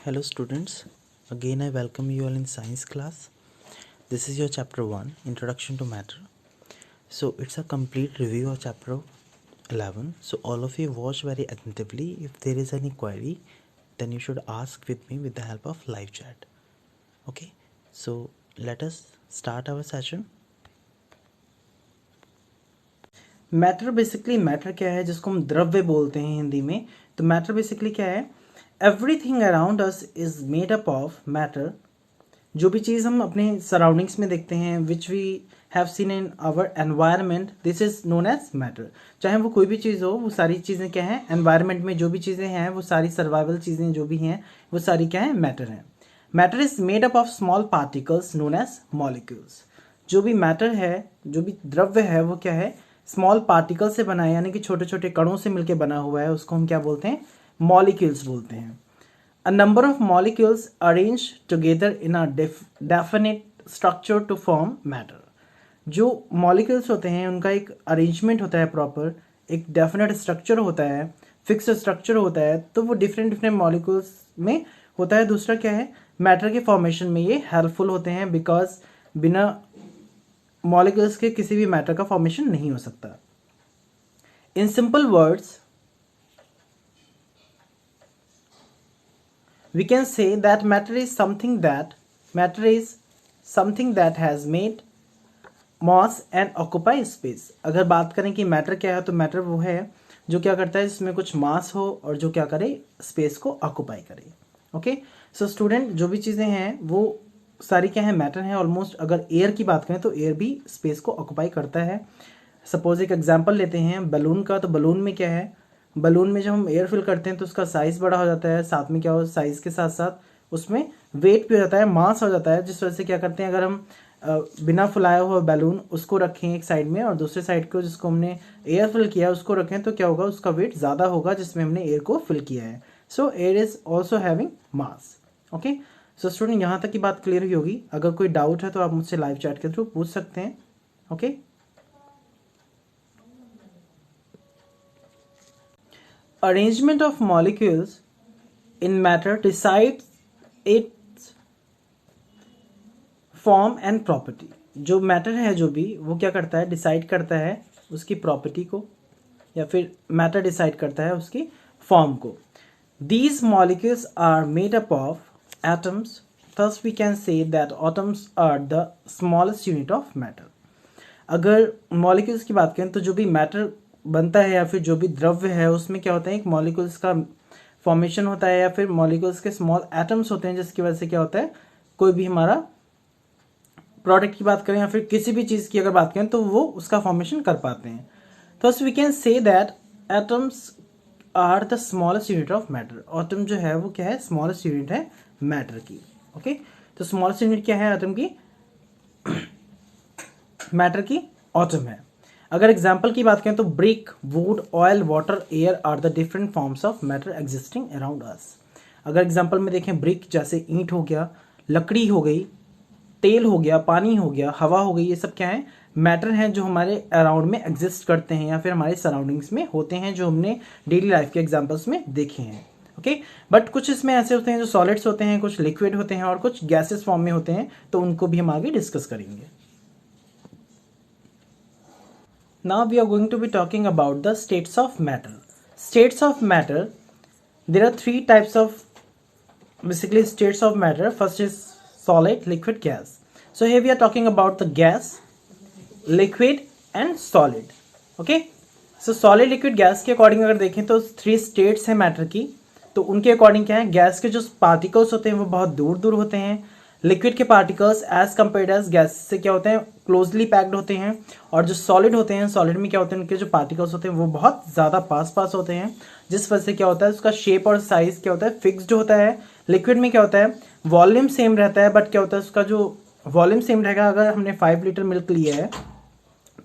Hello students, again I welcome you all in science class. This is your chapter 1, Introduction to Matter. So it's a complete review of chapter 11. So all of you watch very attentively. If there is any query, then you should ask with me with the help of live chat. Okay, so let us start our session. Matter basically matter क्या है जिसको हम द्रव्य बोलते हैं हिंदी में. तो matter basically क्या है? Everything around us is made up of matter. जो भी चीज़ हम अपने सराउंडिंग्स में देखते हैं which we have seen in our environment, this is known as matter. चाहे वो कोई भी चीज़ हो, वो सारी चीज़ें क्या है, एनवायरनमेंट में जो भी चीज़ें हैं वो सारी सर्वाइवल चीज़ें जो भी हैं वो सारी क्या है, मैटर हैं. Matter is made up of small particles known as molecules. जो भी मैटर है, जो भी द्रव्य है, वो क्या है, स्मॉल पार्टिकल से बना है, यानी कि छोटे छोटे कणों से मिलकर बना हुआ है. उसको हम क्या बोलते हैं? मॉलिक्यूल्स बोलते हैं. A number of molecules arranged together in a definite structure to form matter. जो molecules होते हैं उनका एक arrangement होता है प्रॉपर, एक definite structure होता है, fixed structure होता है, तो वो different molecules में होता है. दूसरा क्या है, matter के formation में ये helpful होते हैं because बिना molecules के किसी भी matter का formation नहीं हो सकता. In simple words, we can say that matter is something that has made mass and occupy space. अगर बात करें कि मैटर क्या है, तो मैटर वो है जो क्या करता है, इसमें कुछ मास हो और जो क्या करे, स्पेस को ऑक्यूपाई करे. ओके, सो स्टूडेंट, जो भी चीज़ें हैं वो सारी क्या है, मैटर है ऑलमोस्ट. अगर एयर की बात करें तो एयर भी स्पेस को ऑक्यूपाई करता है. सपोज एक एग्जाम्पल लेते हैं बलून का. तो बलून में क्या है, बलून में जब हम एयर फिल करते हैं तो उसका साइज़ बड़ा हो जाता है, साथ में क्या हो, साइज़ के साथ साथ उसमें वेट भी हो जाता है, मास हो जाता है. जिस वजह से क्या करते हैं, अगर हम बिना फुलाया हुआ बैलून उसको रखें एक साइड में और दूसरे साइड को जिसको हमने एयर फिल किया उसको रखें, तो क्या होगा, उसका वेट ज़्यादा होगा जिसमें हमने एयर को फिल किया है. सो air is also having mass. Okay, so student, यहाँ तक की बात क्लियर हुई होगी. अगर कोई डाउट है तो आप मुझसे लाइव चैट के थ्रू पूछ सकते हैं. Okay, arrangement of molecules in matter decides its form and property. जो मैटर है जो भी, वो क्या करता है, डिसाइड करता है उसकी प्रॉपर्टी को, या फिर मैटर डिसाइड करता है उसकी फॉर्म को. These molecules are made up of atoms. Thus we can say that atoms are the smallest unit of matter. अगर मॉलिक्यूल्स की बात करें तो जो भी मैटर बनता है या फिर जो भी द्रव्य है उसमें क्या होता है, एक मॉलिक्यूल्स का फॉर्मेशन होता है या फिर मॉलिक्यूल्स के स्मॉल एटम्स होते हैं, जिसकी वजह से क्या होता है, कोई भी हमारा प्रोडक्ट की बात करें या फिर किसी भी चीज़ की अगर बात करें तो वो उसका फॉर्मेशन कर पाते हैं. तो we can say that atoms are the smallest unit of matter. Atom जो है वो क्या है, स्मॉलेस्ट यूनिट है मैटर की. ओके, तो स्मॉलेस्ट यूनिट क्या है एटम की, मैटर की एटम है. अगर एग्जाम्पल की बात करें तो brick, wood, oil, water, air are the different forms of matter existing around us. अगर एग्जाम्पल में देखें, ब्रिक जैसे ईंट हो गया, लकड़ी हो गई, तेल हो गया, पानी हो गया, हवा हो गई, ये सब क्या है, मैटर हैं जो हमारे अराउंड में एग्जिस्ट करते हैं या फिर हमारे सराउंडिंग्स में होते हैं, जो हमने डेली लाइफ के एग्जाम्पल्स में देखे हैं. ओके, बट कुछ इसमें ऐसे होते हैं जो सॉलिड्स होते हैं, कुछ लिक्विड होते हैं और कुछ गैसेस फॉर्म में होते हैं, तो उनको भी हम आगे डिस्कस करेंगे. Now we are going to be talking about the states of matter. States of matter, there are three types of basically states of matter. First is solid, liquid, gas. So here we are talking about the gas, liquid and solid. Okay, so solid, liquid, gas के according अगर देखें तो three states हैं matter की. तो उनके according क्या है, गैस के जो पार्टिकल्स होते हैं वो बहुत दूर दूर होते हैं. लिक्विड के particles as compared as gas से क्या होते हैं, क्लोजली पैक्ड होते हैं. और जो सॉलिड होते हैं, सॉलिड में क्या होते हैं, उनके जो पार्टिकल्स होते हैं वो बहुत ज़्यादा पास पास होते हैं, जिस वजह से क्या होता है, उसका शेप और साइज क्या होता है, फिक्स्ड होता है. लिक्विड में क्या होता है, वॉल्यूम सेम रहता है, बट क्या होता है, उसका जो वॉल्यूम सेम रहेगा. अगर हमने 5 लीटर मिल्क लिया है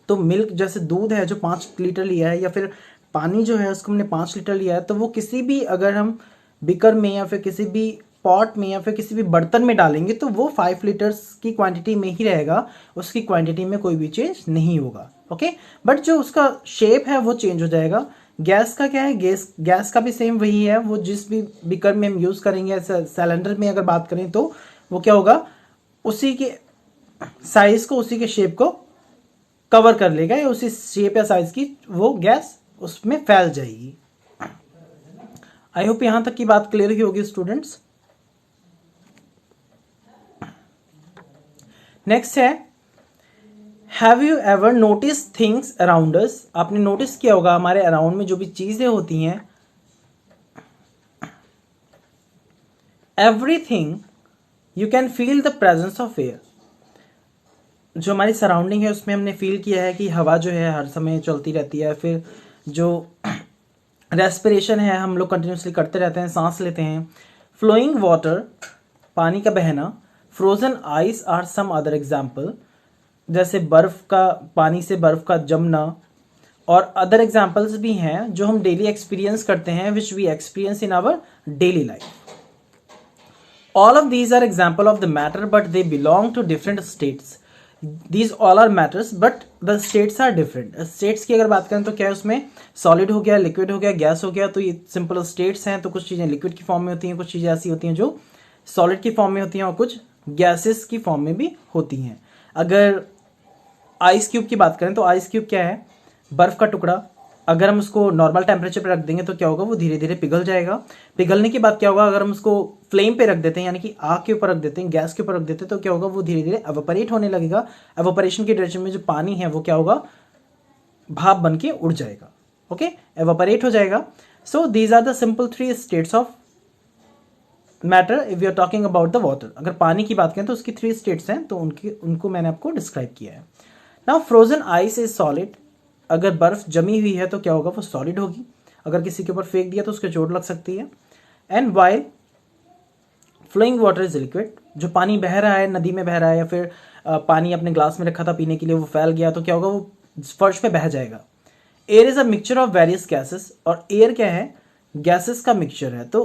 तो मिल्क जैसे दूध है जो 5 लीटर लिया है, या फिर पानी जो है उसको हमने 5 लीटर लिया है, तो वो किसी भी अगर हम बिकर में या फिर किसी भी पॉट में या फिर किसी भी बर्तन में डालेंगे तो वो 5 लीटर्स की क्वांटिटी में ही रहेगा, उसकी क्वांटिटी में कोई भी चेंज नहीं होगा। ओके, बट जो उसका शेप है वो चेंज हो जाएगा। गैस का क्या है, गैस का भी सेम वही है, वो जिस भी बीकर में हम यूज़ करेंगे, सिलेंडर में अगर बात करें तो वो क्या होगा, उसी के साइज को, उसी के शेप को कवर कर लेगा, या उसी शेप या साइज की वो गैस उसमें फैल जाएगी। आई होप यहां तक की बात क्लियर ही होगी स्टूडेंट्स। नेक्स्ट है, have you ever notice things around us. आपने नोटिस किया होगा हमारे अराउंड में जो भी चीजें होती हैं, everything you can feel the presence of air. जो हमारी सराउंडिंग है उसमें हमने फील किया है कि हवा जो है हर समय चलती रहती है, फिर जो रेस्पिरेशन है हम लोग कंटिन्यूसली करते रहते हैं, सांस लेते हैं। फ्लोइंग वाटर, पानी का बहना। Frozen ice are some other example, जैसे बर्फ का, पानी से बर्फ का जमना। और अदर एग्जाम्पल्स भी हैं जो हम डेली एक्सपीरियंस करते हैं, which we experience in our daily life. All of these are example of the matter, but they belong to different states. These all are matters, but the states are different. States की अगर बात करें तो क्या है, उसमें solid हो गया, लिक्विड हो गया, गैस हो गया, तो ये सिंपल स्टेट्स हैं। तो कुछ चीज़ें लिक्विड की फॉर्म में होती हैं, कुछ चीज़ें ऐसी होती हैं जो सॉलिड की फॉर्म में होती हैं, और कुछ गैसेस की फॉर्म में भी होती हैं। अगर आइस क्यूब की बात करें तो आइस क्यूब क्या है, बर्फ का टुकड़ा। अगर हम उसको नॉर्मल टेम्परेचर पे रख देंगे तो क्या होगा, वो धीरे धीरे पिघल जाएगा। पिघलने के बाद क्या होगा, अगर हम उसको फ्लेम पे रख देते हैं, यानी कि आग के ऊपर रख देते हैं, गैस के ऊपर रख देते हैं, तो क्या होगा, वो धीरे धीरे एवोपरेट होने लगेगा। एवोपरेशन की डायरेक्शन में जो पानी है वो क्या होगा, भाप बन के उड़ जाएगा। ओके, एवोपरेट हो जाएगा। So these are the simple 3 states of matter if you are talking about the water. अगर पानी की बात करें तो उसकी 3 स्टेट्स हैं, तो उनको मैंने आपको डिस्क्राइब किया है। Now frozen ice is solid. अगर बर्फ जमी हुई है तो क्या होगा, वो सॉलिड होगी। अगर किसी के ऊपर फेंक दिया तो उसके चोट लग सकती है। And while flowing water is liquid. जो पानी बह रहा है, नदी में बह रहा है, या फिर पानी अपने ग्लास में रखा था पीने के लिए, वो फैल गया तो क्या होगा, वो फर्श पे बह जाएगा। Air is a mixture of various gases. और एयर क्या है, गैसेस का मिक्सचर है। तो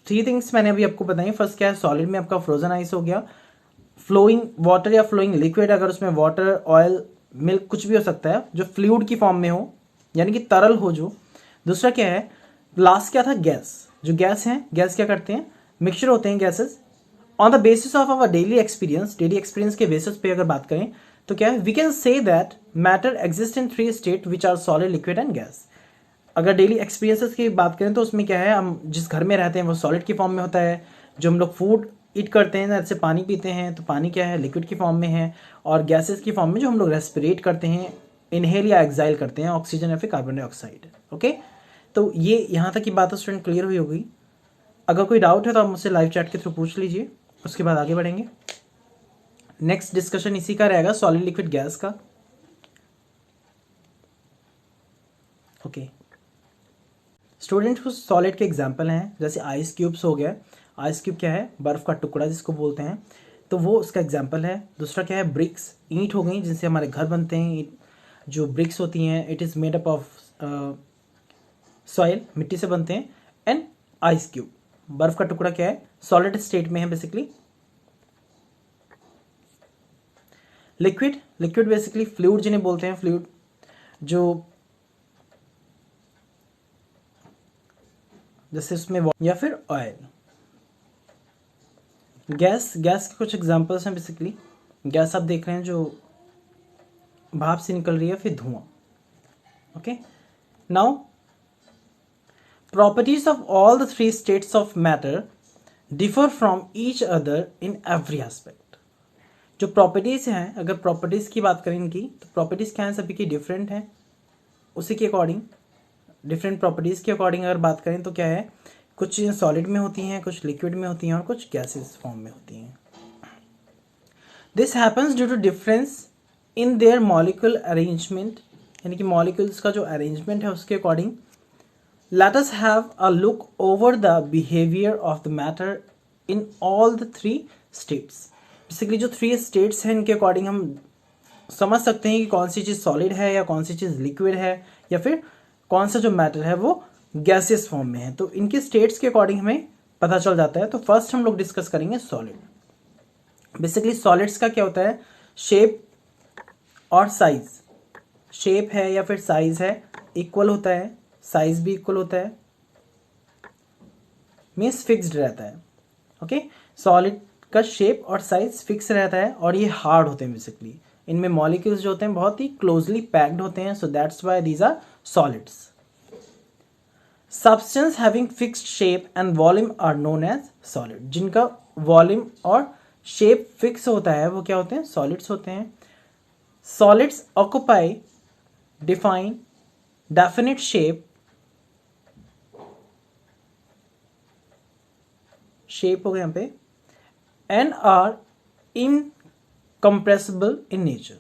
3 थिंग्स मैंने अभी आपको बताई। फर्स्ट क्या है, सॉलिड में आपका फ्रोजन आइस हो गया। फ्लोइंग वाटर या फ्लोइंग लिक्विड, अगर उसमें वाटर, ऑयल, मिल्क कुछ भी हो सकता है जो फ्लूइड की फॉर्म में हो, यानी कि तरल हो जो। दूसरा क्या है, लास्ट क्या था, गैस। जो गैस है, गैस क्या करते हैं, मिक्सचर होते हैं gases. On the basis of our daily experience के बेसिस पे अगर बात करें तो क्या है, we can say that matter exist in 3 state which are solid, liquid and gas. अगर डेली एक्सपीरियंसेस की बात करें तो उसमें क्या है, हम जिस घर में रहते हैं वो सॉलिड की फॉर्म में होता है। जो हम लोग फूड ईट करते हैं, जैसे पानी पीते हैं, तो पानी क्या है, लिक्विड की फॉर्म में है। और गैसेस की फॉर्म में जो हम लोग रेस्पिरेट करते हैं, इनहेल या एक्साइल करते हैं, ऑक्सीजन या फिर कार्बन डाइऑक्साइड। ओके, तो ये यहाँ तक की बात स्टूडेंट क्लियर हुई होगी। अगर कोई डाउट है तो आप मुझसे लाइव चैट के थ्रू पूछ लीजिए, उसके बाद आगे बढ़ेंगे। नेक्स्ट डिस्कशन इसी का रहेगा, सॉलिड, लिक्विड, गैस का। ओके स्टूडेंट, कुछ सॉलिड के एग्जाम्पल हैं, जैसे आइस क्यूब्स हो गया। आइस क्यूब क्या है, बर्फ का टुकड़ा जिसको बोलते हैं, तो वो उसका एग्जाम्पल है। दूसरा क्या है, ब्रिक्स, ईंट हो गई जिनसे हमारे घर बनते हैं। जो ब्रिक्स होती हैं, it is made up of soil, मिट्टी से बनते हैं। एंड आइस क्यूब, बर्फ का टुकड़ा क्या है, सॉलिड स्टेट में है बेसिकली। लिक्विड बेसिकली फ्लूइड जिन्हें बोलते हैं, फ्लूइड जो जैसे उसमें, या फिर ऑयल। गैस के कुछ एग्जांपल्स हैं बेसिकली। गैस आप देख रहे हैं जो भाप से निकल रही है, फिर धुआं। Okay, now properties of all the 3 states of matter differ from each other in every aspect. जो प्रॉपर्टीज हैं, अगर प्रॉपर्टीज की बात करें इनकी, तो प्रॉपर्टीज क्या है, सभी की डिफरेंट है। उसी के अकॉर्डिंग, डिफरेंट प्रॉपर्टीज के अकॉर्डिंग अगर बात करें तो क्या है, कुछ चीज़ें सॉलिड में होती हैं, कुछ लिक्विड में होती हैं, और कुछ गैसेस फॉर्म में होती हैं। This happens due to difference in their molecule arrangement, यानी कि मॉलिक्यूल्स का जो अरेंजमेंट है उसके according. Let us have a look over the behaviour of the matter in all the 3 states. Basically जो 3 स्टेट्स हैं, इनके अकॉर्डिंग हम समझ सकते हैं कि कौन सी चीज़ सॉलिड है, या कौन सी चीज़ लिक्विड है, या फिर कौन सा जो मैटर है वो गैसियस फॉर्म में है। तो इनके स्टेट्स के अकॉर्डिंग हमें पता चल जाता है। तो फर्स्ट हम लोग डिस्कस करेंगे सॉलिड। बेसिकली सॉलिड्स का क्या होता है, शेप और साइज, शेप है या फिर साइज है इक्वल होता है, साइज भी इक्वल होता है, मीन्स फिक्स्ड रहता है। ओके, सॉलिड का शेप और साइज फिक्स रहता है और ये हार्ड होते हैं। बेसिकली इनमें मॉलिक्यूल्स जो होते हैं बहुत ही क्लोजली पैक्ड होते हैं, so that's why these are solids. Substance having fixed shape and volume are known as solid. जिनका वॉल्यूम और शेप फिक्स होता है वो क्या होते हैं, सॉलिड्स होते हैं। Solids occupy define definite shape हो गया यहाँ पे, and are incompressible in nature.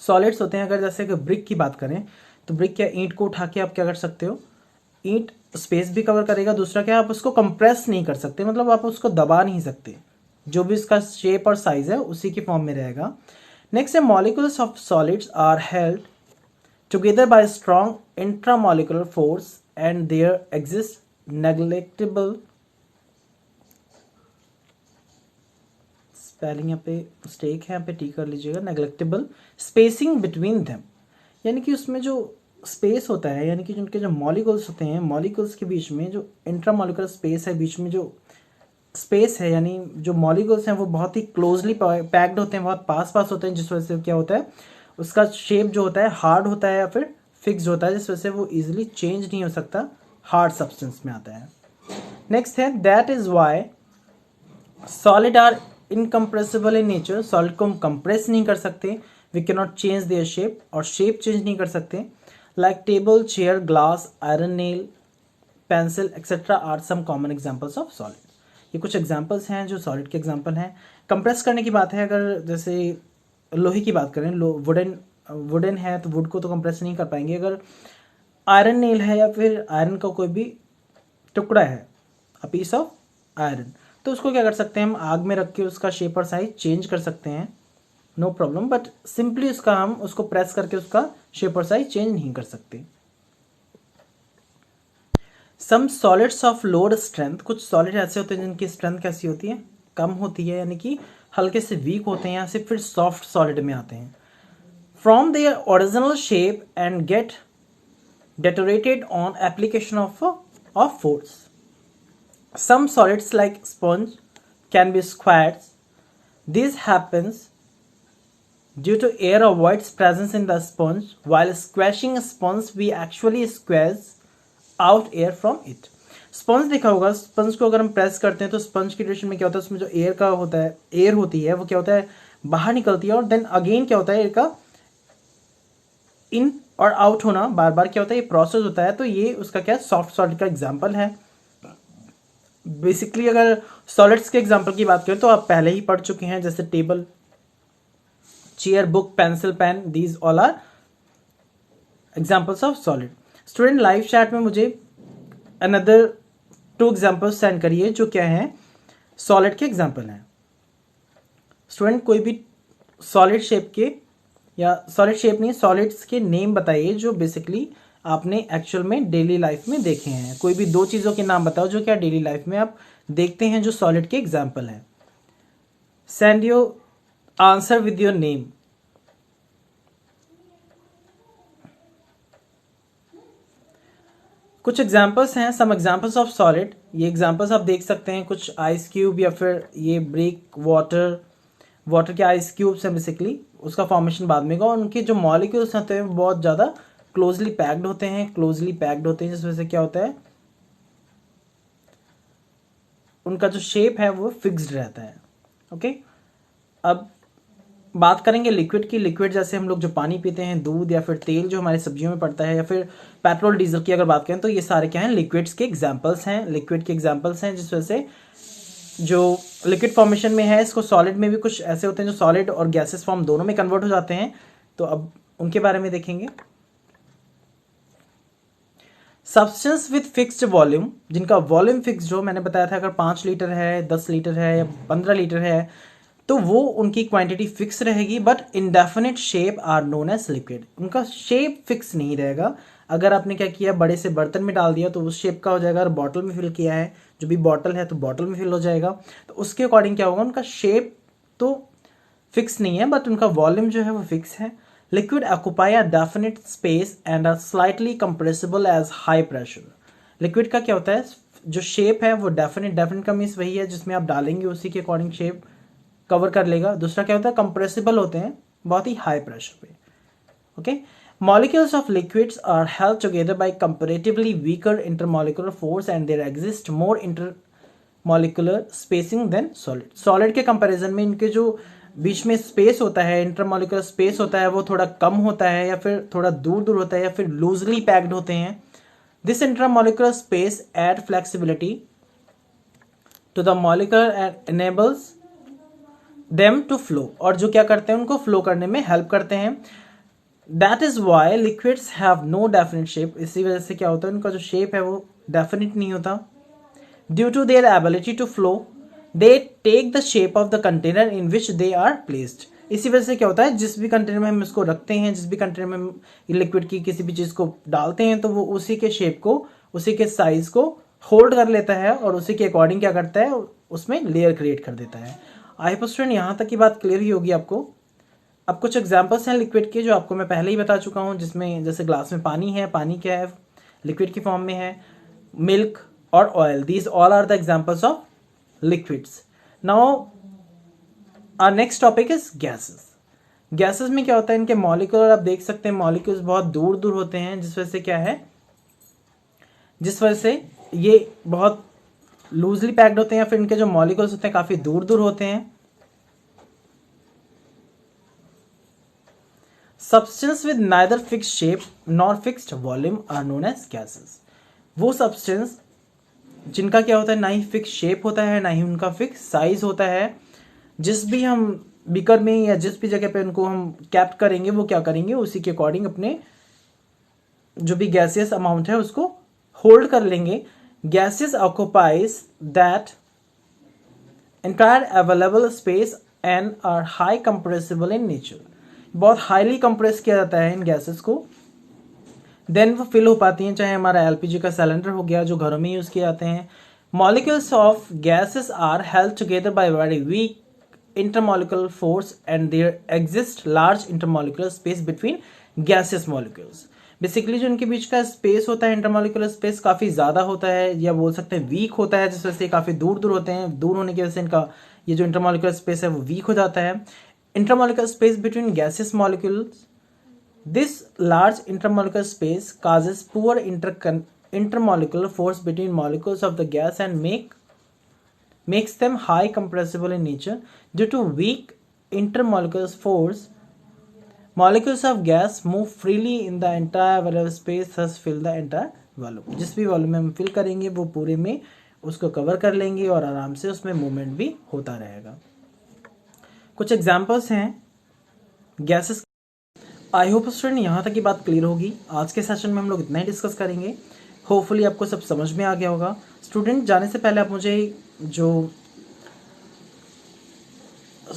Solids होते हैं, अगर जैसे कि ब्रिक की बात करें तो ब्रिक क्या, ईंट को उठा के आप क्या कर सकते हो, ईंट स्पेस भी कवर करेगा, दूसरा क्या आप उसको कंप्रेस नहीं कर सकते, मतलब आप उसको दबा नहीं सकते, जो भी उसका शेप और साइज है उसी की फॉर्म में रहेगा। नेक्स्ट है molecules of solids are held together by strong intramolecular force and there exist neglectable, spelling यहाँ पे मिस्टेक है, यहाँ पे टी कर लीजिएगा, नेग्लेक्टेबल स्पेसिंग बिटवीन देम, यानी कि उसमें जो स्पेस होता है, यानी कि उनके जो मॉलिक्यूल्स होते हैं, मॉलिक्यूल्स के बीच में जो इंट्रामॉलिक्यूलर स्पेस है, बीच में जो स्पेस है, यानी जो मॉलिक्यूल्स हैं वो बहुत ही क्लोजली पैक्ड होते हैं, बहुत पास पास होते हैं, जिस वजह से क्या होता है उसका शेप जो होता है हार्ड होता है या फिर फिक्स्ड होता है, जिस वजह से वो इजीली चेंज नहीं हो सकता, हार्ड सब्सटेंस में आता है। नेक्स्ट है that is why solid are incompressible in nature. Solid को हम कंप्रेस नहीं कर सकते, we can not change their shape, और शेप चेंज नहीं कर सकते। Like table, chair, glass, iron nail, pencil etcetera are some common examples of solid. ये कुछ एग्जाम्पल्स हैं जो सॉलिड के एग्जाम्पल हैं। कंप्रेस करने की बात है, अगर जैसे लोहे की बात करें, वुडन है तो वुड को तो कंप्रेस नहीं कर पाएंगे। अगर आयरन नेल है या फिर आयरन का कोई भी टुकड़ा है, अ पीस ऑफ आयरन, तो उसको क्या कर सकते हैं हम, आग में रख के उसका शेप और साइज चेंज कर सकते हैं, नो प्रॉब्लम, बट सिंपली उसका हम उसको प्रेस करके उसका शेप और साइज चेंज नहीं कर सकते। सम सॉलिड्स ऑफ लोअर स्ट्रेंथ, कुछ सॉलिड ऐसे होते हैं जिनकी स्ट्रेंथ कैसी होती है, कम होती है, यानी कि हल्के से वीक होते हैं, या से फिर सॉफ्ट सॉलिड में आते हैं। From their original shape and get deteriorated on application of force. Some solids like sponge can be squared. This happens due to air avoids presence in the sponge. While squashing a sponge, we actually squeeze out air from it. Sponge देखा होगा, sponge को अगर हम press करते हैं तो sponge की duration में क्या होता है, उसमें जो एयर का होता है, एयर होती है वो क्या होता है बाहर निकलती है, और देन अगेन क्या होता है एयर का इन और आउट होना बार बार क्या होता है, ये प्रोसेस होता है। तो ये उसका क्या सॉफ्ट सॉलिड का एग्जांपल है। बेसिकली अगर सॉलिड्स के एग्जांपल की बात करें तो आप पहले ही पढ़ चुके हैं, जैसे table, chair, book, pencil, pen, these all are examples of solid. Student live chat में मुझे अनदर 2 एग्जांपल्स सेंड करिए जो क्या है सॉलिड के एग्जांपल हैं। स्टूडेंट कोई भी सॉलिड शेप के, या सॉलिड शेप नहीं, सॉलिड्स के नेम बताइए जो बेसिकली आपने एक्चुअल में डेली लाइफ में देखे हैं। कोई भी 2 चीज़ों के नाम बताओ जो क्या डेली लाइफ में आप देखते हैं जो सॉलिड के एग्जांपल हैं। Send your answer with your name. कुछ एग्जांपल्स हैं, सम एग्जांपल्स ऑफ सॉलिड। ये एग्जांपल्स आप देख सकते हैं, कुछ आइस क्यूब या फिर ये ब्रिक, वाटर के आइस क्यूब्स हैं, बेसिकली उसका फॉर्मेशन बाद में होगा। उनके जो मॉलिक्यूल्स होते हैं बहुत ज़्यादा क्लोजली पैक्ड होते हैं, जिस वजह से क्या होता है उनका जो शेप है वो फिक्स्ड रहता है। ओके, अब बात करेंगे लिक्विड की। लिक्विड जैसे हम लोग जो पानी पीते हैं, दूध या फिर तेल जो हमारी सब्जियों में पड़ता है, या फिर पेट्रोल डीजल की अगर बात करें तो ये सारे क्या हैं लिक्विड्स के एग्जाम्पल्स हैं, लिक्विड के एग्जाम्पल्स हैं, जिस वजह से जो लिक्विड फॉर्मेशन में है इसको सॉलिड में भी कुछ ऐसे होते हैं जो सॉलिड और गैसेस फॉर्म दोनों में कन्वर्ट हो जाते हैं। तो अब उनके बारे में देखेंगे। सब्सटेंस विथ फिक्स्ड वॉल्यूम, जिनका वॉल्यूम फिक्स्ड हो, मैंने बताया था अगर 5 लीटर है, 10 लीटर है या 15 लीटर है तो वो उनकी क्वांटिटी फिक्स रहेगी, but indefinite shape are known as liquid. उनका शेप फिक्स नहीं रहेगा, अगर आपने क्या किया, बड़े से बर्तन में डाल दिया तो उस शेप का हो जाएगा, अगर बॉटल में फिल किया है, जो भी बॉटल है तो बॉटल में फिल हो जाएगा। तो उसके अकॉर्डिंग क्या होगा, उनका शेप तो फिक्स नहीं है बट उनका वॉल्यूम जो है वो फिक्स है। Liquid occupy a definite space and are slightly compressible as high pressure. Liquid का क्या होता है, जो शेप है वो डेफिनेट का मीन्स वही है जिसमें आप डालेंगे उसी के अकॉर्डिंग शेप कवर कर लेगा। दूसरा क्या होता है, कंप्रेसिबल होते हैं बहुत ही हाई प्रेशर पे। Okay, molecules of liquids are held together by comparatively weaker intermolecular force and there exist more intermolecular spacing than solid। solid के कंपैरिजन में इनके जो बीच में स्पेस होता है, इंटरमोलिकुलर स्पेस होता है, वो थोड़ा कम होता है या फिर थोड़ा दूर दूर होता है या फिर लूजली पैक्ड होते हैं। This intermolecular space add flexibility to the molecule and enables them to flow, और जो क्या करते हैं उनको फ्लो करने में हेल्प करते हैं। That is why liquids have no definite shape. इसी वजह से क्या होता है, उनका जो शेप है वो डेफिनेट नहीं होता। Due to their ability to flow they take the shape of the container in which they are placed. इसी वजह से क्या होता है, जिस भी कंटेनर में हम इसको रखते हैं, जिस भी कंटेनर में हम लिक्विड की किसी भी चीज को डालते हैं तो वो उसी के शेप को, उसी के साइज को होल्ड कर लेता है और उसी के अकॉर्डिंग क्या करता है, उसमें लेयर क्रिएट कर देता है। आई होप स्टूडेंट यहाँ तक की बात क्लियर ही होगी आपको। अब कुछ एग्जांपल्स हैं लिक्विड के जो आपको मैं पहले ही बता चुका हूँ, जिसमें जैसे ग्लास में पानी है, पानी क्या है, लिक्विड की फॉर्म में है, मिल्क और oil, these all are the examples of liquids. Now our next topic is gases. Gases में क्या होता है, इनके मॉलिक्यूल आप देख सकते हैं, मॉलिक्यूल्स बहुत दूर दूर होते हैं, जिस वजह से क्या है, जिस वजह से ये बहुत लूजली पैक्ड होते हैं, फिर इनके जो मॉलिक्यूल्स होते हैं काफी दूर दूर होते हैं। Substance with neither fixed shape nor fixed volume are known as gases. वो सब्सटेंस जिनका क्या होता है, ना ही फिक्स शेप होता है ना ही उनका फिक्स साइज होता है, जिस भी हम बीकर में या जिस भी जगह पे उनको हम कैप्ट करेंगे वो क्या करेंगे, उसी के अकॉर्डिंग अपने जो भी गैसियस अमाउंट है उसको होल्ड कर लेंगे। Gases occupies that entire available space and are high compressible in nature. बहुत हाईली कंप्रेस किया जाता है इन गैसेस को, देन वो फिल हो पाती हैं, चाहे हमारा एलपीजी का सिलेंडर हो गया जो घरों में यूज किए जाते हैं। Molecules of gases are held together by very weak intermolecular force and there exists large intermolecular space between gaseous molecules। Basically जो इनके बीच का स्पेस होता है, इंटरमोलिकुलर स्पेस काफी ज्यादा होता है, या बोल सकते हैं वीक होता है, जिस वजह से काफी दूर दूर होते हैं। दूर होने की वजह से इनका ये जो इंटरमोलिकुलर स्पेस है वो वीक हो जाता है। Intermolecular space between gases molecules, this large intermolecular space causes poor intermolecular force between molecules of the gas and makes them high compressible in nature. Due to weak intermolecular force, molecules of gas move freely in the entire available space, thus fill the entire volume। जिस भी volume में हम fill करेंगे वो पूरे में उसको cover कर लेंगे और आराम से उसमें मूवमेंट भी होता रहेगा। कुछ एग्जांपल्स हैं गैसेस। आई होप स्टूडेंट यहाँ तक की बात क्लियर होगी। आज के सेशन में हम लोग इतना ही डिस्कस करेंगे। होपफुली आपको सब समझ में आ गया होगा। स्टूडेंट जाने से पहले आप मुझे जो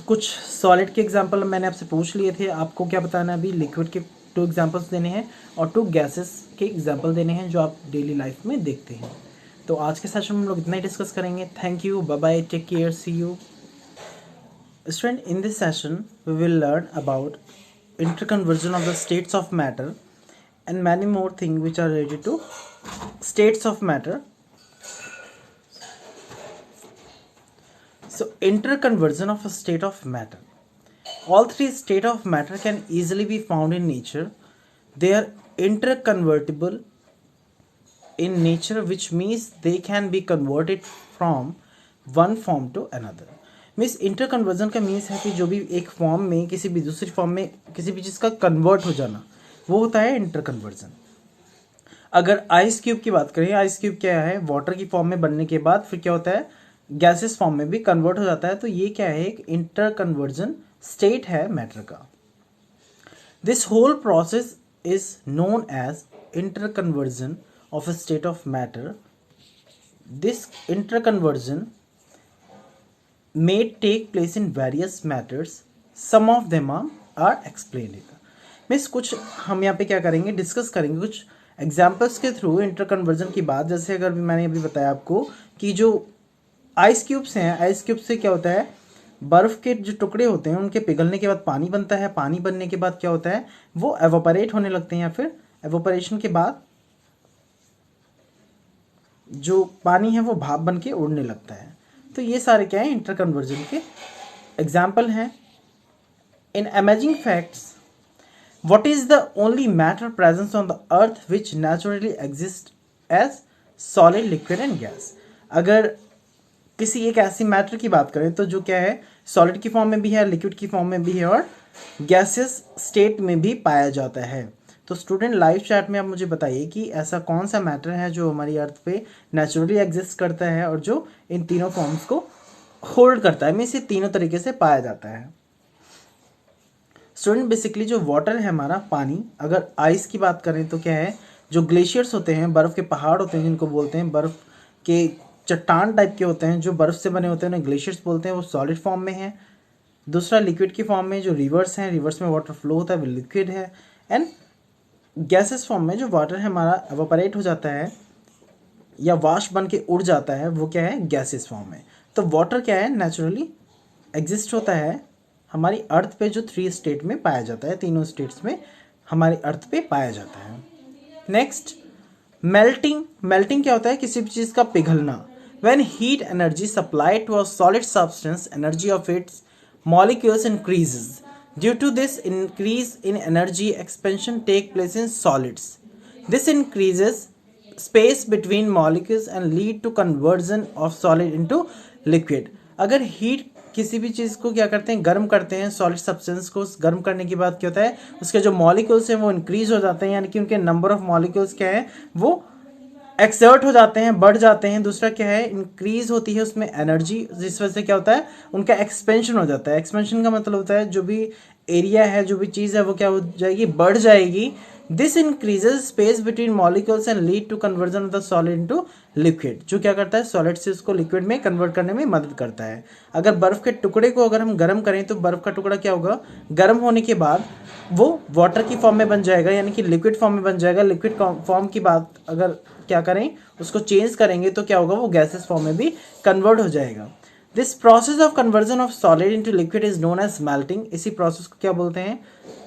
कुछ सॉलिड के एग्जांपल मैंने आपसे पूछ लिए थे, आपको क्या बताना है, अभी लिक्विड के 2 एग्जांपल्स देने हैं और 2 गैसेस के एग्जांपल देने हैं जो आप डेली लाइफ में देखते हैं। तो आज के सेशन में हम लोग इतना ही डिस्कस करेंगे। Thank you, bye bye, take care, see you. Student, in this session we will learn about interconversion of the states of matter and many more things which are related to states of matter. So interconversion of a state of matter. All 3 states of matter can easily be found in nature. They are interconvertible in nature, which means they can be converted from one form to another. Means inter conversion का means है कि जो भी एक form में किसी भी दूसरी फॉर्म में किसी भी चीज़ का कन्वर्ट हो जाना, वो होता है इंटर कन्वर्जन। अगर आइस क्यूब की बात करें, आइस क्यूब क्या है, वाटर की फॉर्म में बनने के बाद फिर क्या होता है, गैसेस फॉर्म में भी कन्वर्ट हो जाता है। तो ये क्या है, एक इंटर कन्वर्जन स्टेट है मैटर का। This whole process is known as interconversion of a state of matter. This interconversion may take place in various matters. Some of them are explained here. Means कुछ हम यहाँ पे क्या करेंगे, discuss करेंगे कुछ examples के through enter conversion की बात, जैसे अगर मैंने अभी बताया आपको कि जो आइस क्यूब्स हैं, आइस क्यूब से क्या होता है, बर्फ के जो टुकड़े होते हैं उनके पिघलने के बाद पानी बनता है, पानी बनने के बाद क्या होता है, वो एवोपरेट होने लगते हैं, या फिर एवोपरेशन के बाद जो पानी है वो भाप बन के उड़ने लगता है। तो ये सारे क्या है, इंटर कन्वर्जन के एग्जाम्पल हैं। In amazing facts, what is the only matter present on the earth which naturally exists as solid, liquid and gas? अगर किसी एक ऐसी मैटर की बात करें तो जो क्या है, सॉलिड की फॉर्म में भी है, लिक्विड की फॉर्म में भी है और गैसेस स्टेट में भी पाया जाता है। तो स्टूडेंट लाइव चैट में आप मुझे बताइए कि ऐसा कौन सा मैटर है जो हमारी अर्थ पे नेचुरली एग्जिस्ट करता है और जो इन तीनों फॉर्म्स को होल्ड करता है, इसे तीनों तरीके से पाया जाता है। स्टूडेंट बेसिकली जो वाटर है हमारा पानी, अगर आइस की बात करें तो क्या है, जो ग्लेशियर्स होते हैं, बर्फ़ के पहाड़ होते हैं जिनको बोलते हैं, बर्फ़ के चट्टान टाइप के होते हैं जो बर्फ़ से बने होते हैं उन्हें ग्लेशियर्स बोलते हैं, वो सॉलिड फॉर्म में है। दूसरा लिक्विड की फॉर्म में जो रिवर्स हैं, रिवर्स में वाटर फ्लो होता है वो लिक्विड है। एंड गैसेस फॉर्म में जो वाटर है हमारा एवापोरेट हो जाता है या वाष्प बन के उड़ जाता है, वो क्या है, गैसेस फॉर्म में। तो वाटर क्या है, नेचुरली एग्जिस्ट होता है हमारी अर्थ पे, जो 3 स्टेट में पाया जाता है, तीनों स्टेट्स में हमारी अर्थ पे पाया जाता है। Next, melting. मेल्टिंग क्या होता है, किसी भी चीज़ का पिघलना। When heat energy supplied to a solid substance, energy of its molecules increases. Due to this increase in energy, expansion take place in solids. This increases space between molecules and lead to conversion of solid into liquid. अगर heat किसी भी चीज़ को क्या करते हैं, गर्म करते हैं, सॉलिड सब्सटेंस को गर्म करने के बाद क्या होता है, उसके जो मॉलिक्यूल्स हैं वो इंक्रीज हो जाते हैं, यानी कि उनके नंबर ऑफ मॉलिक्यूल्स क्या है, वो एक्सर्ट हो जाते हैं, बढ़ जाते हैं। दूसरा क्या है, इंक्रीज होती है उसमें एनर्जी, जिस वजह से क्या होता है, उनका एक्सपेंशन हो जाता है। एक्सपेंशन का मतलब होता है जो भी एरिया है, जो भी चीज़ है वो क्या हो जाएगी, बढ़ जाएगी। This increases space between molecules and lead to conversion of the solid into liquid, जो क्या करता है, सॉलिड से उसको लिक्विड में कन्वर्ट करने में मदद करता है। अगर बर्फ के टुकड़े को अगर हम गर्म करें तो बर्फ का टुकड़ा क्या होगा, गर्म होने के बाद वो वाटर की फॉर्म में बन जाएगा, यानी कि लिक्विड फॉर्म में बन जाएगा। लिक्विड फॉर्म की बात अगर क्या करें, उसको चेंज करेंगे तो क्या होगा, वो गैसेस फॉर्म में भी कन्वर्ट हो जाएगा। This process of conversion of solid into liquid is known as melting. इसी प्रोसेस को क्या बोलते हैं,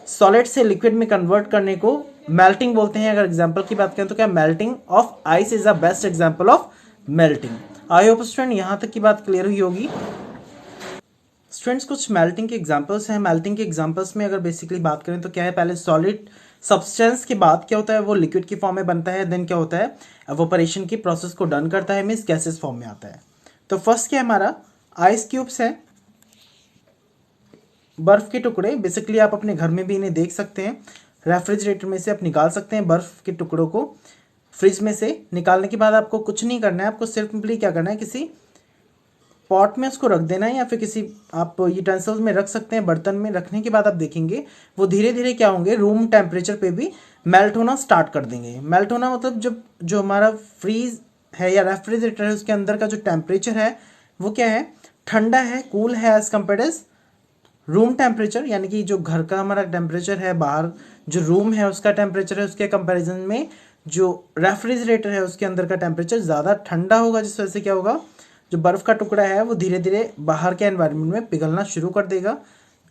सॉलिड से लिक्विड में कन्वर्ट करने को मेल्टिंग बोलते हैं। अगर एग्जांपल की बात करें तो क्या, melting of ice is the best example of melting. I hope student यहाँ तक की बात क्लियर हुई होगी। स्टूडेंट्स कुछ मेल्टिंग के एग्जांपल्स हैं। मेल्टिंग के एग्जांपल्स में अगर बेसिकली बात करें तो क्या है, पहले सॉलिड सब्सटेंस के बाद क्या होता है, वो लिक्विड की फॉर्म में बनता है, देन क्या होता है, एवोपरेशन की प्रोसेस को डन करता है, मींस गैसेस फॉर्म में आता है। तो फर्स्ट क्या है हमारा, आइस क्यूब्स है, बर्फ के टुकड़े। बेसिकली आप अपने घर में भी इन्हें देख सकते हैं, रेफ्रिजरेटर में से आप निकाल सकते हैं बर्फ के टुकड़ों को। फ्रिज में से निकालने के बाद आपको कुछ नहीं करना है, आपको सिंपली क्या करना है, किसी पॉट में उसको रख देना है, या फिर किसी आप यूटेंसिल्स में रख सकते हैं, बर्तन में रखने के बाद आप देखेंगे वो धीरे धीरे क्या होंगे, रूम टेम्परेचर पे भी मेल्ट होना स्टार्ट कर देंगे। मेल्ट होना मतलब जब जो हमारा फ्रीज है या रेफ्रिजरेटर है उसके अंदर का जो टेम्परेचर है वो क्या है, ठंडा है, कूल है as compare as room temperature, यानी कि जो घर का हमारा टेम्परेचर है, बाहर जो रूम है उसका टेम्परेचर है, उसके कंपैरिजन में जो रेफ्रिजरेटर है उसके अंदर का टेम्परेचर ज़्यादा ठंडा होगा, जिस वजह से क्या होगा, जो बर्फ़ का टुकड़ा है वो धीरे धीरे बाहर के एनवायरनमेंट में पिघलना शुरू कर देगा।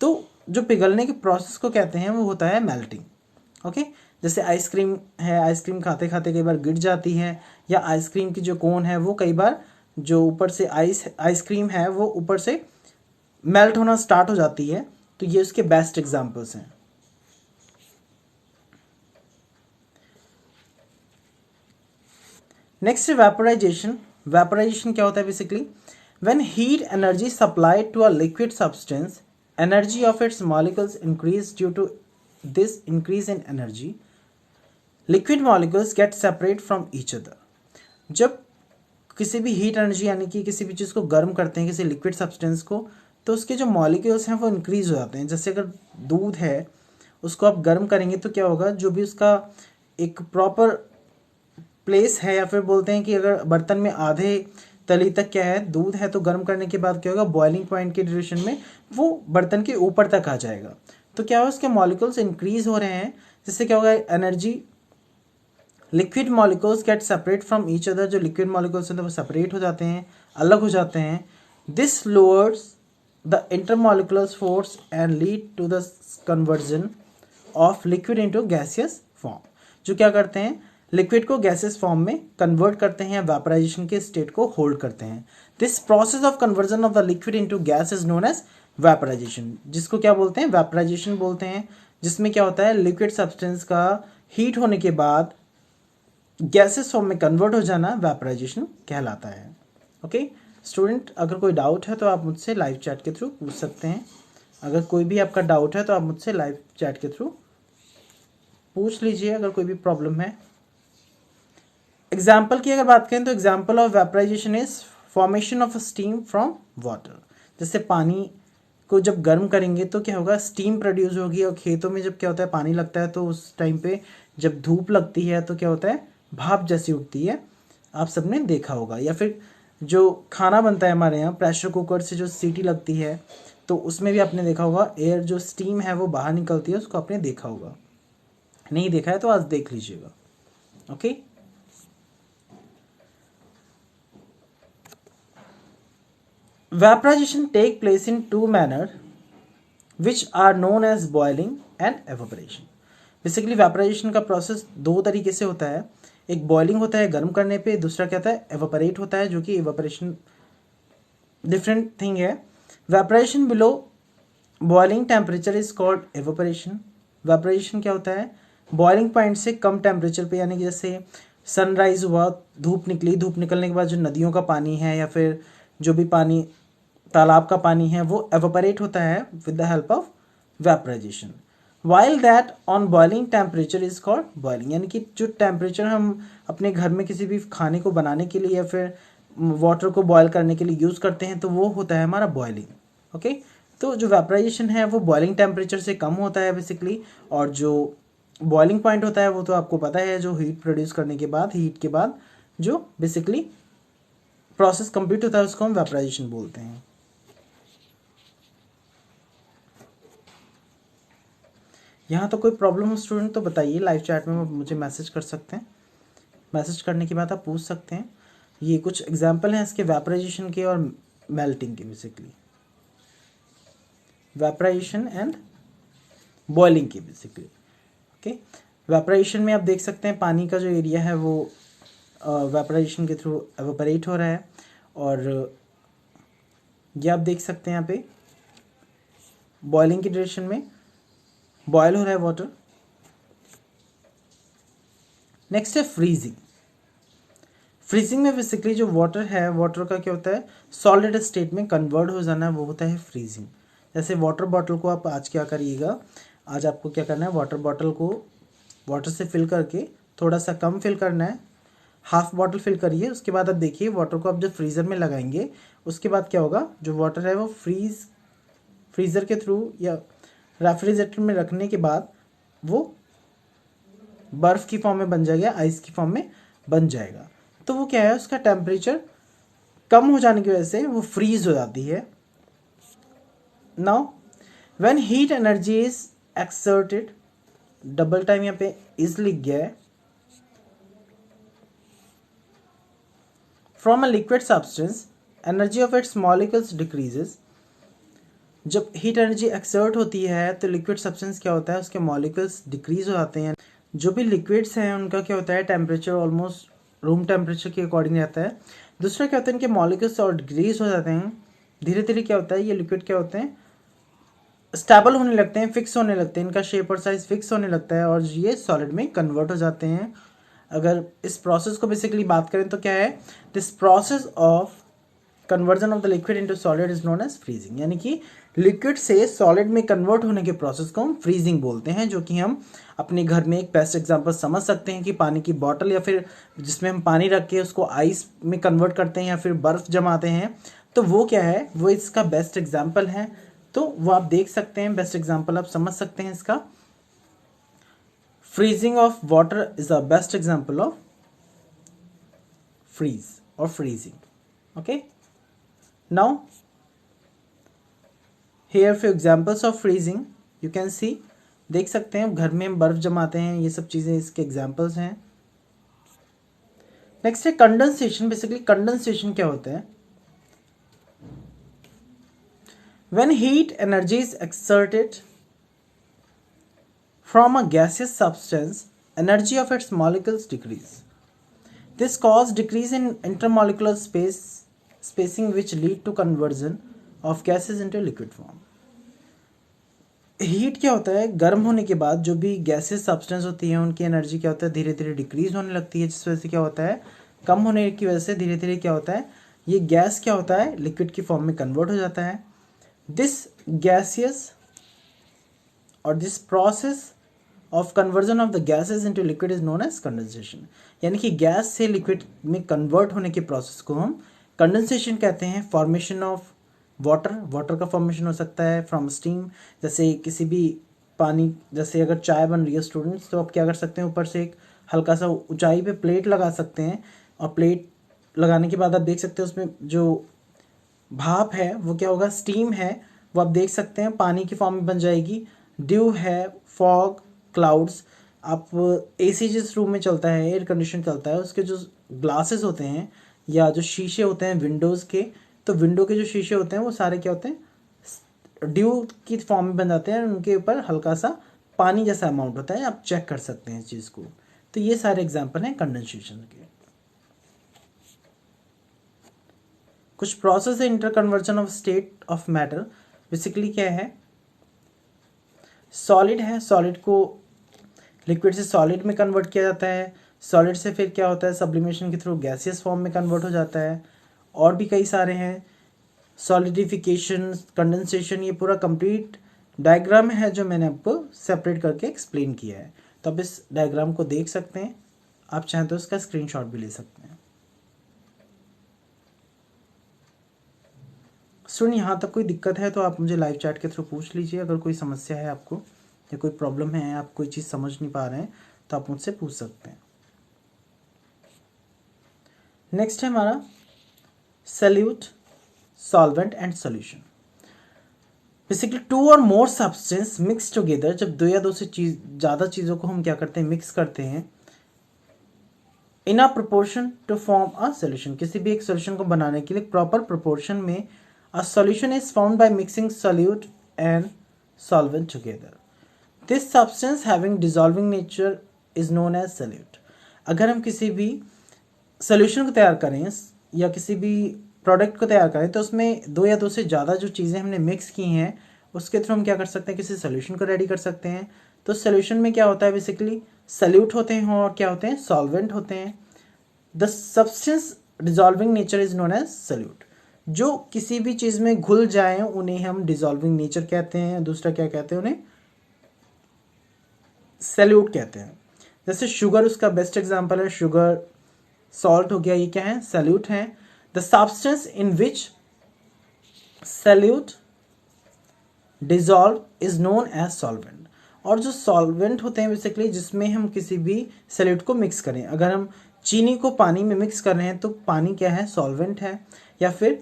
तो जो पिघलने के प्रोसेस को कहते हैं वो होता है मेल्टिंग। ओके, जैसे आइसक्रीम है, आइसक्रीम खाते खाते कई बार गिर जाती है, या आइसक्रीम की जो कोन है वो कई बार जो ऊपर से आइसक्रीम है वो ऊपर से मेल्ट होना स्टार्ट हो जाती है। तो ये उसके बेस्ट एग्जाम्पल्स हैं। Next vaporization. वेपोराइजेशन क्या होता है, basically when heat energy supplied to a liquid substance, energy of its molecules increase. Due to this increase in energy, liquid molecules get separate from each other. जब किसी भी heat energy यानी कि किसी भी चीज़ को गर्म करते हैं, किसी लिक्विड सब्सटेंस को, तो उसके जो मॉलिक्यूल्स हैं वो इंक्रीज हो जाते हैं। जैसे अगर दूध है उसको आप गर्म करेंगे तो क्या होगा, जो भी उसका एक प्रॉपर प्लेस है, या फिर बोलते हैं कि अगर बर्तन में आधे तली तक क्या है दूध है, तो गर्म करने के बाद क्या होगा, बॉइलिंग पॉइंट के ड्यूरेशन में वो बर्तन के ऊपर तक आ जाएगा। तो क्या है, उसके मॉलिक्यूल्स इंक्रीज हो रहे हैं, जिससे क्या होगा, energy liquid molecules get separate from each other, जो लिक्विड मॉलिक्यूल्स हैं तो वो सेपरेट हो जाते हैं, अलग हो जाते हैं. This lowers the intermolecular force and lead to the conversion of liquid into gaseous form. जो क्या करते हैं, लिक्विड को गैसियस फॉर्म में कन्वर्ट करते हैं या वेपराइजेशन के स्टेट को होल्ड करते हैं. This process of conversion of the liquid into gas is known as vaporization, जिसको क्या बोलते हैं, वेपराइजेशन बोलते हैं. जिसमें क्या होता है, लिक्विड सब्सटेंस का हीट होने के बाद गैसेस फॉर्म में कन्वर्ट हो जाना वेपराइजेशन कहलाता है. ओके स्टूडेंट, अगर कोई डाउट है तो आप मुझसे लाइव चैट के थ्रू पूछ सकते हैं. अगर कोई भी आपका डाउट है तो आप मुझसे लाइव चैट के थ्रू पूछ लीजिए अगर कोई भी प्रॉब्लम है. एग्जाम्पल की अगर बात करें तो example of vaporization is formation of steam from water. जैसे पानी को जब गर्म करेंगे तो क्या होगा, स्टीम प्रोड्यूस होगी. और खेतों में जब क्या होता है, पानी लगता है तो उस टाइम पे जब धूप लगती है तो क्या होता है, भाप जैसी उठती है. आप सबने देखा होगा. या फिर जो खाना बनता है हमारे यहाँ प्रेशर कुकर से जो सीटी लगती है तो उसमें भी आपने देखा होगा, एयर जो स्टीम है वो बाहर निकलती है, उसको आपने देखा होगा. नहीं देखा है तो आज देख लीजिएगा. Okay vaporization take place in two manner which are known as boiling and evaporation. Basically vaporization का प्रोसेस दो तरीके से होता है. एक बॉइलिंग होता है गर्म करने पे, दूसरा क्या होता है, एवोपरेट होता है, जो कि एवोपरेशन डिफरेंट थिंग है. Vaporization below boiling temperature is called evaporation. Vaporization क्या होता है, बॉइलिंग पॉइंट से कम टेम्परेचर पे, यानी कि जैसे सनराइज हुआ, धूप निकली, धूप निकलने के बाद जो नदियों का पानी है या फिर जो भी पानी तालाब का पानी है वो एवोपरेट होता है with the help of vaporization. While that on boiling temperature is called boiling. यानी कि जो टेम्परेचर हम अपने घर में किसी भी खाने को बनाने के लिए या फिर वाटर को बॉयल करने के लिए यूज़ करते हैं तो वो होता है हमारा बॉइलिंग. ओके तो जो वेपराइजेशन है वो बॉइलिंग टेम्परेचर से कम होता है बेसिकली. और जो बॉइलिंग पॉइंट होता है वो तो आपको पता है, जो हीट प्रोड्यूस करने के बाद, हीट के बाद जो बेसिकली प्रोसेस कंप्लीट होता है उसको हम वेपराइजेशन बोलते हैं. यहाँ तो कोई प्रॉब्लम हो स्टूडेंट तो बताइए, लाइव चैट में मुझे मैसेज कर सकते हैं. मैसेज करने के बाद आप पूछ सकते हैं. ये कुछ एग्जांपल हैं इसके वेपराइजेशन के और मेल्टिंग के. बेसिकली वेपराइजेशन एंड बॉइलिंग की बेसिकली. ओके वेपराइजेशन में आप देख सकते हैं पानी का जो एरिया है वो वेपराइजेशन के थ्रू एवोपरेट हो रहा है. और ये आप देख सकते हैं यहाँ पे बॉइलिंग की डायरेक्शन में बॉयल हो रहा है वाटर. नेक्स्ट है फ्रीजिंग. फ्रीजिंग में बेसिकली जो वाटर है, वाटर का क्या होता है, सॉलिड स्टेट में कन्वर्ट हो जाना, वो होता है फ्रीजिंग. जैसे वाटर बॉटल को आप आज क्या करिएगा, आज आपको क्या करना है, वाटर बॉटल को वाटर से फिल करके थोड़ा सा कम फिल करना है, हाफ बॉटल फिल करिए. उसके बाद आप देखिए वाटर को आप जब फ्रीज़र में लगाएंगे उसके बाद क्या होगा, जो वाटर है वो फ्रीज़र के थ्रू या रेफ्रिजरेटर में रखने के बाद वो बर्फ़ की फॉर्म में बन जाएगा, आइस की फॉर्म में बन जाएगा. तो वो क्या है, उसका टेम्परेचर कम हो जाने की वजह से वो फ्रीज हो जाती है. Now when heat energy is exerted, double time यहाँ पे इज लिख गया है, from a liquid substance energy of its molecules decreases. जब हीट एनर्जी एक्सर्ट होती है तो लिक्विड सब्सटेंस क्या होता है, उसके मॉलिक्यूल्स डिक्रीज हो जाते हैं. जो भी लिक्विड्स हैं उनका क्या होता है, टेम्परेचर ऑलमोस्ट रूम टेम्परेचर के अकॉर्डिंग रहता है. दूसरा क्या होता है, इनके मॉलिक्यूल्स और डिक्रीज हो जाते हैं. धीरे धीरे क्या होता है, ये लिक्विड क्या होते हैं, स्टेबल होने लगते हैं, फिक्स होने लगते हैं, इनका शेप और साइज फिक्स होने लगता है और ये सॉलिड में कन्वर्ट हो जाते हैं. अगर इस प्रोसेस को बेसिकली बात करें तो क्या है, this process of conversion of the liquid into solid is known as freezing. यानी कि लिक्विड से सॉलिड में कन्वर्ट होने के प्रोसेस को हम फ्रीजिंग बोलते हैं. जो कि हम अपने घर में एक बेस्ट एग्जांपल समझ सकते हैं कि पानी की बॉटल या फिर जिसमें हम पानी रख के उसको आइस में कन्वर्ट करते हैं या फिर बर्फ़ जमाते हैं, तो वो क्या है, वो इसका बेस्ट एग्जाम्पल है. तो वो आप देख सकते हैं, बेस्ट एग्जाम्पल आप समझ सकते हैं इसका. Freezing of water is the best example of freeze और freezing. Okay now here few examples of freezing you can see. देख सकते हैं घर में हम बर्फ जमाते हैं, ये सब चीज़ें इसके एग्जाम्पल्स हैं. नेक्स्ट है कंडेंसेशन। बेसिकली कंडेंसेशन क्या होता है? When heat energy is exerted from a gaseous substance, energy of its molecules decrease. This causes decrease in intermolecular spacing which lead to conversion of gases into liquid form. Heat क्या होता है? गर्म होने के बाद जो भी गैसेस सब्सटेंस होती हैं उनकी एनर्जी क्या होता है? धीरे धीरे डिक्रीज होने लगती है, जिस वजह से क्या होता है? कम होने की वजह से धीरे धीरे क्या होता है? ये गैस क्या होता है? लिक्विड की फॉर्म में कन्वर्ट हो जाता है। दिस गैसियस और this process of conversion of the gases into liquid is known as condensation. यानी कि गैस से लिक्विड में कन्वर्ट होने के प्रोसेस को हम कंडेंसेशन कहते हैं। फॉर्मेशन ऑफ वाटर का फॉर्मेशन हो सकता है फ्रॉम स्टीम, जैसे किसी भी पानी, जैसे अगर चाय बन रही है स्टूडेंट्स, तो आप क्या कर सकते हैं? ऊपर से एक हल्का सा ऊंचाई पे प्लेट लगा सकते हैं, और प्लेट लगाने के बाद आप देख सकते हैं उसमें जो भाप है वो क्या होगा? स्टीम है, वो आप देख सकते हैं पानी की फॉर्म में बन जाएगी। ड्यू है, फॉग, क्लाउड्स। आप एसी जिस रूम में चलता है, एयर कंडीशन चलता है, उसके जो ग्लासेस होते हैं या जो शीशे होते हैं विंडोज़ के, तो विंडो के जो शीशे होते हैं वो सारे क्या होते हैं? ड्यू की फॉर्म में बन जाते हैं। उनके ऊपर हल्का सा पानी जैसा अमाउंट होता है, आप चेक कर सकते हैं इस चीज़ को। तो ये सारे एग्जाम्पल हैं कंडेंसेशन के। कुछ प्रोसेस है inter conversion of state of matter. Basically क्या है? सॉलिड है, सॉलिड को लिक्विड से सॉलिड में कन्वर्ट किया जाता है। सॉलिड से फिर क्या होता है? सब्लिमेशन के थ्रू गैसियस फॉर्म में कन्वर्ट हो जाता है। और भी कई सारे हैं, सॉलिडिफिकेशन, कंडेंसेशन। ये पूरा कंप्लीट डायग्राम है जो मैंने आपको सेपरेट करके एक्सप्लेन किया है। तो आप इस डायग्राम को देख सकते हैं, आप चाहें तो इसका स्क्रीनशॉट भी ले सकते हैं। स्टूडेंट, यहाँ तक कोई दिक्कत है तो आप मुझे लाइव चैट के थ्रू पूछ लीजिए। अगर कोई समस्या है आपको या कोई प्रॉब्लम है, आप कोई चीज़ समझ नहीं पा रहे हैं, तो आप मुझसे पूछ सकते हैं। नेक्स्ट है हमारा solute, solvent and solution. Basically two or more substance mix together. जब दो या दो से ज़्यादा चीज़ों को हम क्या करते हैं? मिक्स करते हैं in a proportion to form a solution. किसी भी एक सोल्यूशन को बनाने के लिए प्रॉपर प्रोपोर्शन में a solution is found by mixing solute and solvent together. This substance having dissolving nature is known as solute. अगर हम किसी भी सोल्यूशन को तैयार करें या किसी भी प्रोडक्ट को तैयार करें, तो उसमें दो या दो से ज़्यादा जो चीज़ें हमने मिक्स की हैं उसके थ्रू हम क्या कर सकते हैं? किसी सोल्यूशन को रेडी कर सकते हैं। तो सोल्यूशन में क्या होता है? बेसिकली सल्यूट होते हैं और क्या होते हैं? सॉल्वेंट होते हैं। The substance dissolving nature is known as solute. जो किसी भी चीज़ में घुल जाए उन्हें हम डिजॉल्विंग नेचर कहते हैं। दूसरा क्या कहते हैं? उन्हें सल्यूट कहते हैं। जैसे शुगर उसका बेस्ट एग्जांपल है। शुगर, सॉल्ट हो गया, ये क्या है? सल्यूट है। The substance in which solute dissolve is known as solvent. और जो सॉल्वेंट होते हैं बेसिकली जिसमें हम किसी भी सल्यूट को मिक्स करें। अगर हम चीनी को पानी में मिक्स कर रहे हैं तो पानी क्या है? सॉल्वेंट है। या फिर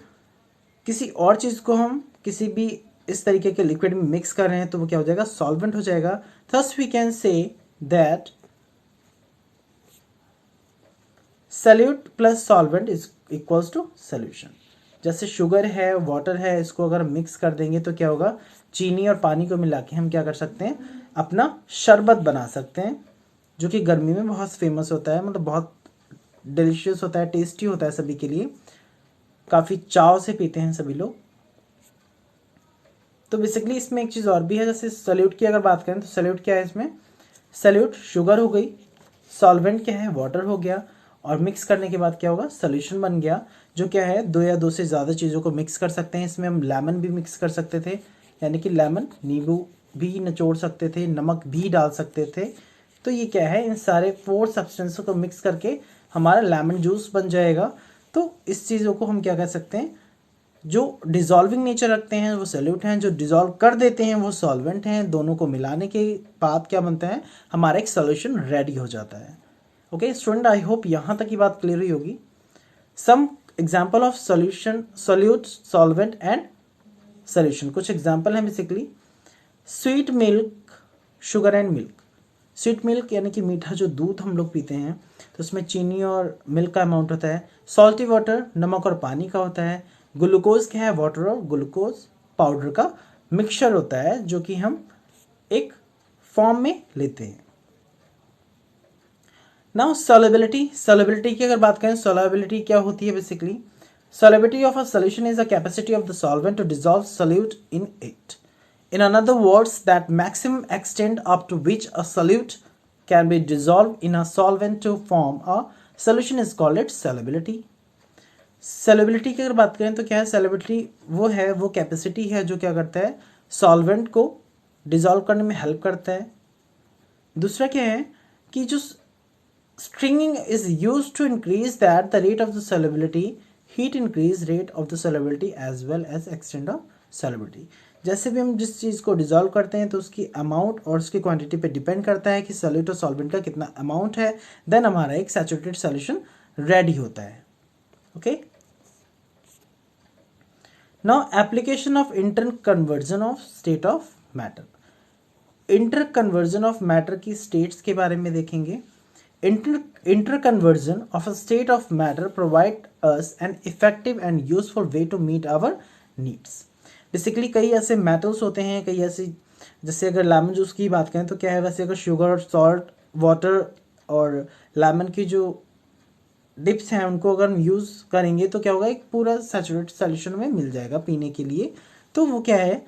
किसी और चीज़ को हम किसी भी इस तरीके के लिक्विड में मिक्स कर रहे हैं तो वो क्या हो जाएगा? सॉल्वेंट हो जाएगा। Thus we can say that solute plus solvent is equals to solution. जैसे शुगर है, वाटर है, इसको अगर मिक्स कर देंगे तो क्या होगा? चीनी और पानी को मिला के हम क्या कर सकते हैं? अपना शरबत बना सकते हैं, जो कि गर्मी में बहुत फेमस होता है। मतलब बहुत डिलिशियस होता है, टेस्टी होता है, सभी के लिए काफ़ी चाव से पीते हैं सभी लोग। तो बेसिकली इसमें एक चीज़ और भी है। जैसे सल्यूट की अगर बात करें तो सल्यूट क्या है? इसमें सल्यूट शुगर हो गई, सॉल्वेंट क्या है? वाटर हो गया, और मिक्स करने के बाद क्या होगा? सोल्यूशन बन गया, जो क्या है? दो या दो से ज़्यादा चीज़ों को मिक्स कर सकते हैं। इसमें हम लेमन भी मिक्स कर सकते थे, यानी कि लेमन, नींबू भी निचोड़ सकते थे, नमक भी डाल सकते थे। तो ये क्या है? इन सारे 4 सब्सटेंसों को मिक्स करके हमारा लेमन जूस बन जाएगा। तो इस चीज़ों को हम क्या कह सकते हैं? जो डिजॉल्विंग नेचर रखते हैं वो सल्यूट हैं, जो डिजॉल्व कर देते हैं वो सॉल्वेंट हैं। दोनों को मिलाने के बाद क्या बनता है? हमारा एक सॉल्यूशन रेडी हो जाता है। ओके स्टूडेंट, आई होप यहाँ तक की बात क्लियर हुई होगी। Some example of solution, solute, solvent and solution. कुछ एग्जाम्पल हैं basically sweet milk, sugar and milk. Sweet milk यानी कि मीठा जो दूध हम लोग पीते हैं तो उसमें चीनी और मिल्क का अमाउंट होता है। सॉल्टी वाटर नमक और पानी का होता है। ग्लूकोज क्या है, वाटर और ग्लूकोज पाउडर का मिक्सचर होता है जो कि हम एक फॉर्म में लेते हैं। नाउ सॉल्युबिलिटी की अगर बात करें, सॉल्युबिलिटी क्या होती है basically, solubility of a solution is the capacity of the solvent to dissolve solute in it. In other words, that maximum extent up to which a solute can be dissolved in a solvent to form a solution is called its solubility. Solubility की अगर बात करें तो क्या है, solubility वो capacity है जो क्या करता है, सॉल्वेंट को डिजॉल्व करने में हेल्प करता है। दूसरा क्या है कि जो stringing is used to increase that the rate of the solubility, heat increase rate of the solubility as well as extent of solubility। जैसे भी हम जिस चीज़ को डिजॉल्व करते हैं तो उसकी अमाउंट और उसकी क्वांटिटी पे डिपेंड करता है कि सॉल्यूट और सॉल्वेंट का कितना अमाउंट है, देन हमारा एक सैचुरेटेड सॉल्यूशन रेडी होता है। Okay, now application of inter conversion of state of matter. Inter conversion of matter की स्टेट्स के बारे में देखेंगे। Interconversion of a state of matter provide us an effective and useful way to meet our needs। Basically कई ऐसे metals होते हैं, कई ऐसी, जैसे अगर लेमन जूस की बात करें तो क्या है, वैसे अगर शुगर और सॉल्ट वाटर और लेमन की जो डिप्स हैं उनको अगर हम यूज़ करेंगे तो क्या होगा, एक पूरा सैचुरेटेड सॉल्यूशन में मिल जाएगा पीने के लिए। तो वो क्या है,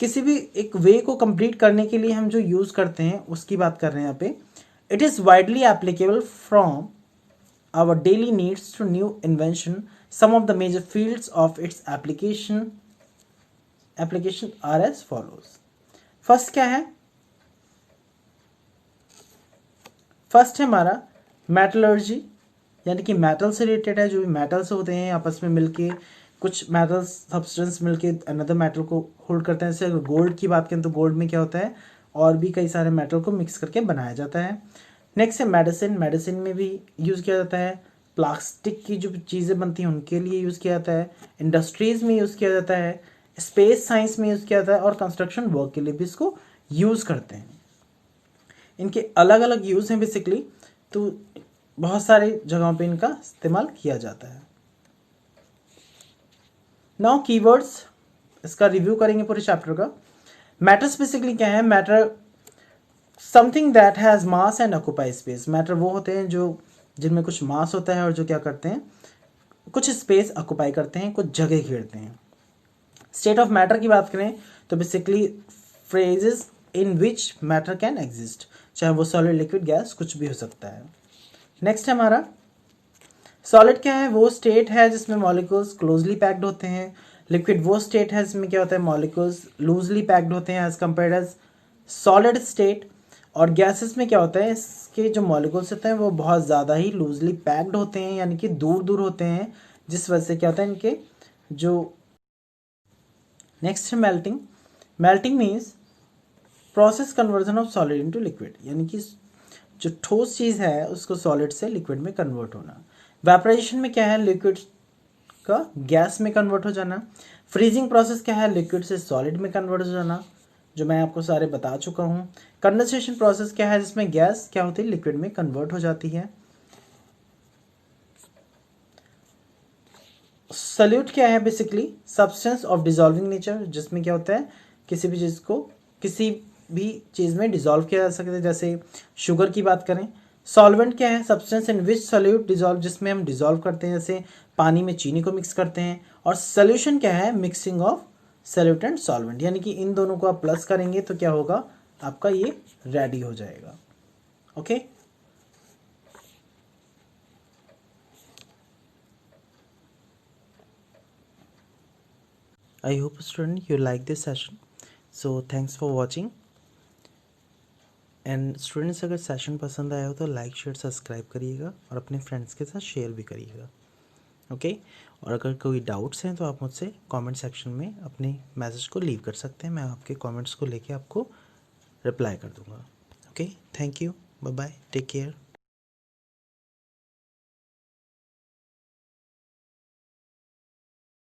किसी भी एक वे को कंप्लीट करने के लिए हम जो यूज़ करते हैं उसकी बात कर रहे हैं यहाँ पे। It is widely applicable from our daily needs to new invention. Some of the major fields of its application are as follows. First क्या है, फर्स्ट है हमारा मेटलर्जी, यानी कि मेटल से रिलेटेड है। जो भी मेटल्स होते हैं आपस में मिलके, कुछ मेटल सब्सटेंस मिलके अनदर मेटल को होल्ड करते हैं। जैसे अगर गोल्ड की बात करें तो गोल्ड में क्या होता है, और भी कई सारे मेटल को मिक्स करके बनाया जाता है। नेक्स्ट है मेडिसिन, मेडिसिन में भी यूज़ किया जाता है। प्लास्टिक की जो चीज़ें बनती हैं उनके लिए यूज़ किया जाता है। इंडस्ट्रीज़ में यूज़ किया जाता है। स्पेस साइंस में यूज़ किया जाता है और कंस्ट्रक्शन वर्क के लिए भी इसको यूज़ करते हैं। इनके अलग अलग यूज़ हैं बेसिकली, तो बहुत सारी जगहों पे इनका इस्तेमाल किया जाता है। नाउ कीवर्ड्स, इसका रिव्यू करेंगे पूरे चैप्टर का। मैटर्स बेसिकली क्या है, matter something that has mass and occupy space. Matter वो होते हैं जो जिनमें कुछ मास होता है और जो क्या करते हैं, कुछ स्पेस ऑक्यूपाई करते हैं, कुछ जगह घेरते हैं। स्टेट ऑफ मैटर की बात करें तो basically phrases in which matter can exist, चाहे वो सॉलिड लिक्विड गैस कुछ भी हो सकता है। नेक्स्ट है हमारा सॉलिड क्या है, वो स्टेट है जिसमें मॉलिक्यूल्स क्लोजली पैक्ड होते हैं। लिक्विड वो स्टेट है जिसमें क्या होता है, मॉलिक्यूल्स लूजली पैक्ड होते हैं as compared as solid state. और गैसेस में क्या होता है, इसके जो मॉलिक्यूल्स होते हैं वो बहुत ज़्यादा ही लूजली पैक्ड होते हैं, यानी कि दूर दूर होते हैं, जिस वजह से क्या होता है इनके जो। नेक्स्ट है melting. Melting means process conversion of solid into liquid, यानी कि जो ठोस चीज़ है उसको सॉलिड से लिक्विड में कन्वर्ट होना। वेपराइजेशन में क्या है, लिक्विड का गैस में कन्वर्ट हो जाना। फ्रीजिंग प्रोसेस क्या है, लिक्विड से सॉलिड में कन्वर्ट हो जाना, जो मैं आपको सारे बता चुका हूँ। कंडेंसेशन प्रोसेस क्या है, जिसमें गैस क्या होती है, लिक्विड में कन्वर्ट हो जाती है। सॉल्यूट क्या है, basically substance of dissolving nature, जिसमें क्या होता है किसी भी चीज़ को किसी भी चीज़ में डिजॉल्व किया जा सकता है। जैसे शुगर की बात करें। सॉल्वेंट क्या है, substance in which solute dissolve, जिसमें हम डिजॉल्व करते हैं, जैसे पानी में चीनी को मिक्स करते हैं। और सोल्यूशन क्या है, mixing of solute and solvent, यानी कि इन दोनों को आप प्लस करेंगे तो क्या होगा, आपका ये रेडी हो जाएगा। Okay, I hope student you like this session, so thanks for watching। And students अगर सेशन पसंद आया हो तो लाइक शेयर सब्सक्राइब करिएगा और अपने फ्रेंड्स के साथ शेयर भी करिएगा। ओके, और अगर कोई डाउट्स हैं तो आप मुझसे कमेंट सेक्शन में अपने मैसेज को लीव कर सकते हैं, मैं आपके कमेंट्स को लेके आपको रिप्लाई कर दूंगा। Okay, thank you, bye bye, take care.